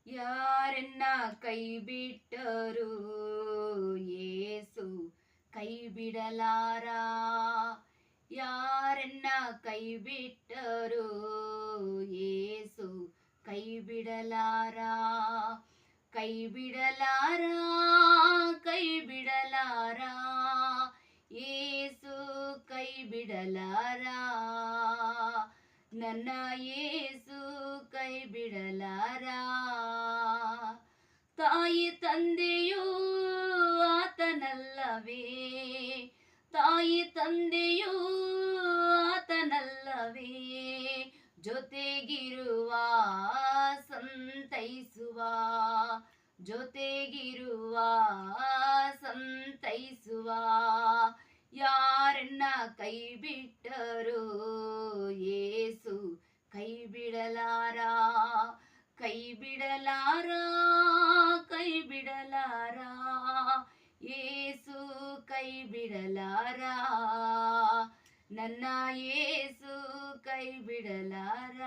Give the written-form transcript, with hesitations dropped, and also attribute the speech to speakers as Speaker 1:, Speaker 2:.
Speaker 1: ಯಾರನ್ನ ಕೈ ಬಿಟ್ಟರು ಯೇಸು ಕೈ ಬಿಡಲಾರ. ಯಾರನ್ನ ಕೈ ಬಿಟ್ಟರು ಯೇಸು ಕೈ ಬಿಡಲಾರ. ಕೈ ಬಿಡಲಾರ, ಕೈ ಬಿಡಲಾರ, ಯೇಸು ಕೈ ಬಿಡಲಾರ. ನನ್ನ ಯೇಸು ಕೈ ಬಿಡಲಾರ. ತಾಯಿ ತಂದೆಯೂ ಆತನಲ್ಲವೇ, ತಾಯಿ ತಂದೆಯೂ ಆತನಲ್ಲವೇ, ಜೊತೆಗಿರುವ ಸಂತೈಸುವ, ಜೊತೆಗಿರುವ ಸಂತೈಸುವ. ಯಾರನ್ನ ಕೈ ಬಿಟ್ಟರು ಯೇಸು ಕೈ ಬಿಡಲಾರ. ಕೈ ಬಿಡಲಾರ, ಕೈ ಬಿಡಲಾರ, ಯೇಸು ಕೈ ಬಿಡಲಾರ. ನನ್ನ ಯೇಸು ಕೈ ಬಿಡಲಾರ.